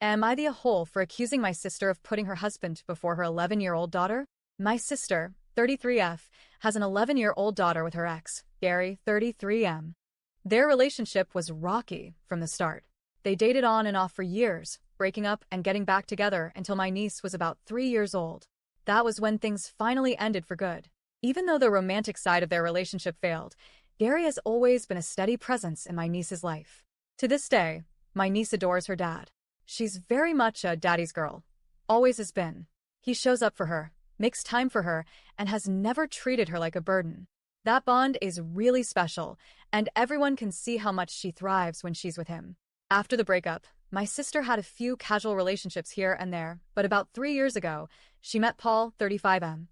Am I the a-hole for accusing my sister of putting her husband before her 11-year-old daughter? My sister, 33F, has an 11-year-old daughter with her ex, Gary, 33M. Their relationship was rocky from the start. They dated on and off for years, breaking up and getting back together until my niece was about 3 years old. That was when things finally ended for good. Even though the romantic side of their relationship failed, Gary has always been a steady presence in my niece's life. To this day, my niece adores her dad. She's very much a daddy's girl. Always has been. He shows up for her, makes time for her, and has never treated her like a burden. That bond is really special, and everyone can see how much she thrives when she's with him. After the breakup, my sister had a few casual relationships here and there, but about 3 years ago, she met Paul, 35M.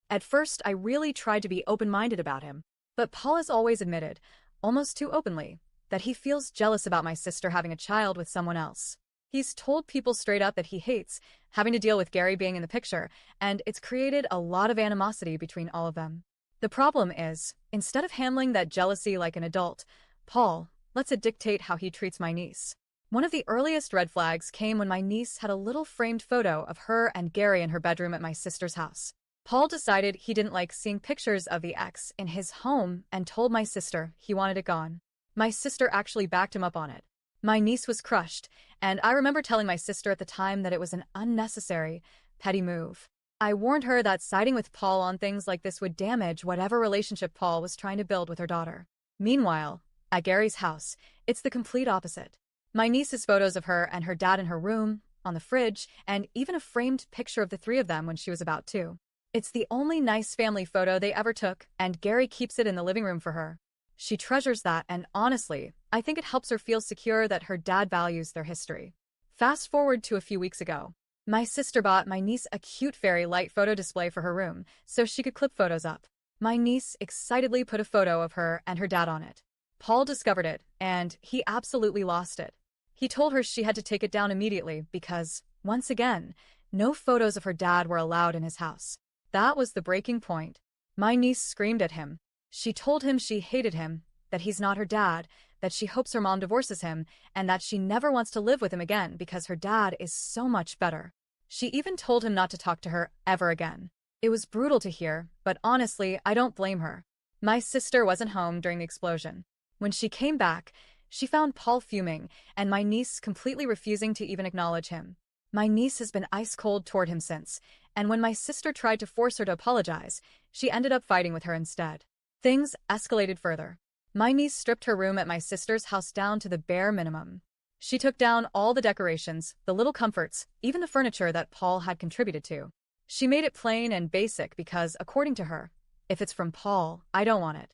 At first, I really tried to be open-minded about him, but Paul has always admitted, almost too openly, that he feels jealous about my sister having a child with someone else. He's told people straight up that he hates having to deal with Gary being in the picture, and it's created a lot of animosity between all of them. The problem is, instead of handling that jealousy like an adult, Paul lets it dictate how he treats my niece. One of the earliest red flags came when my niece had a little framed photo of her and Gary in her bedroom at my sister's house. Paul decided he didn't like seeing pictures of the ex in his home and told my sister he wanted it gone. My sister actually backed him up on it. My niece was crushed, and I remember telling my sister at the time that it was an unnecessary, petty move. I warned her that siding with Paul on things like this would damage whatever relationship Paul was trying to build with her daughter. Meanwhile, at Gary's house, it's the complete opposite. My niece has photos of her and her dad in her room, on the fridge, and even a framed picture of the three of them when she was about 2. It's the only nice family photo they ever took, and Gary keeps it in the living room for her. She treasures that, and honestly, I think it helps her feel secure that her dad values their history. Fast forward to a few weeks ago. My sister bought my niece a cute fairy light photo display for her room, so she could clip photos up. My niece excitedly put a photo of her and her dad on it. Paul discovered it, and he absolutely lost it. He told her she had to take it down immediately because, once again, no photos of her dad were allowed in his house. That was the breaking point. My niece screamed at him. She told him she hated him, that he's not her dad, that she hopes her mom divorces him, and that she never wants to live with him again because her dad is so much better. She even told him not to talk to her ever again. It was brutal to hear, but honestly, I don't blame her. My sister wasn't home during the explosion. When she came back, she found Paul fuming, and my niece completely refusing to even acknowledge him. My niece has been ice-cold toward him since, and when my sister tried to force her to apologize, she ended up fighting with her instead. Things escalated further. My niece stripped her room at my sister's house down to the bare minimum. She took down all the decorations, the little comforts, even the furniture that Paul had contributed to. She made it plain and basic because, according to her, if it's from Paul, I don't want it.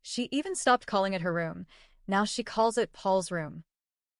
She even stopped calling it her room. Now she calls it Paul's room.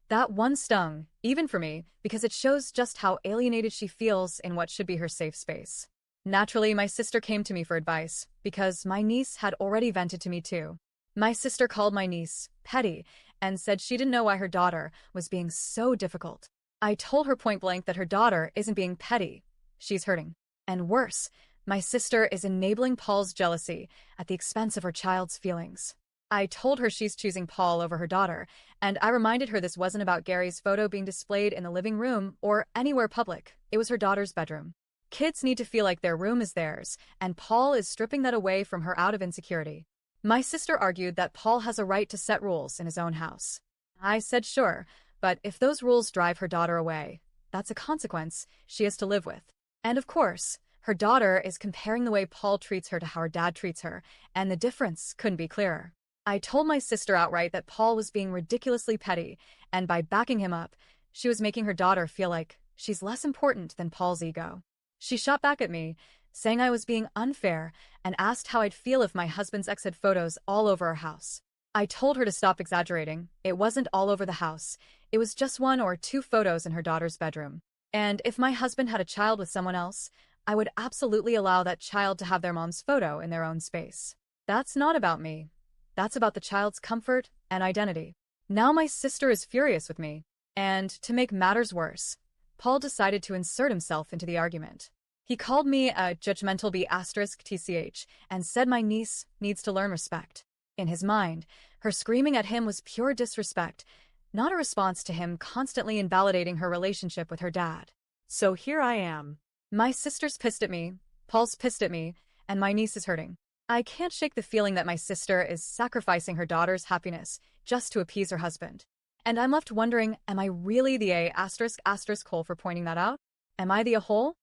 That one stung, even for me, because it shows just how alienated she feels in what should be her safe space. Naturally, my sister came to me for advice, because my niece had already vented to me too. My sister called my niece petty and said she didn't know why her daughter was being so difficult. I told her point blank that her daughter isn't being petty. She's hurting. And worse, my sister is enabling Paul's jealousy at the expense of her child's feelings. I told her she's choosing Paul over her daughter, and I reminded her this wasn't about Gary's photo being displayed in the living room or anywhere public. It was her daughter's bedroom. Kids need to feel like their room is theirs, and Paul is stripping that away from her out of insecurity. My sister argued that Paul has a right to set rules in his own house. I said sure, but if those rules drive her daughter away, that's a consequence she has to live with. And of course, her daughter is comparing the way Paul treats her to how her dad treats her, and the difference couldn't be clearer. I told my sister outright that Paul was being ridiculously petty, and by backing him up, she was making her daughter feel like she's less important than Paul's ego. She shot back at me, saying I was being unfair, and asked how I'd feel if my husband's ex had photos all over our house. I told her to stop exaggerating. It wasn't all over the house. It was just 1 or 2 photos in her daughter's bedroom. And if my husband had a child with someone else, I would absolutely allow that child to have their mom's photo in their own space. That's not about me. That's about the child's comfort and identity. Now my sister is furious with me. And to make matters worse, Paul decided to insert himself into the argument. He called me a judgmental B***TCH and said my niece needs to learn respect. In his mind, her screaming at him was pure disrespect, not a response to him constantly invalidating her relationship with her dad. So here I am. My sister's pissed at me, Paul's pissed at me, and my niece is hurting. I can't shake the feeling that my sister is sacrificing her daughter's happiness just to appease her husband. And I'm left wondering, am I really the A**hole for pointing that out? Am I the a-hole?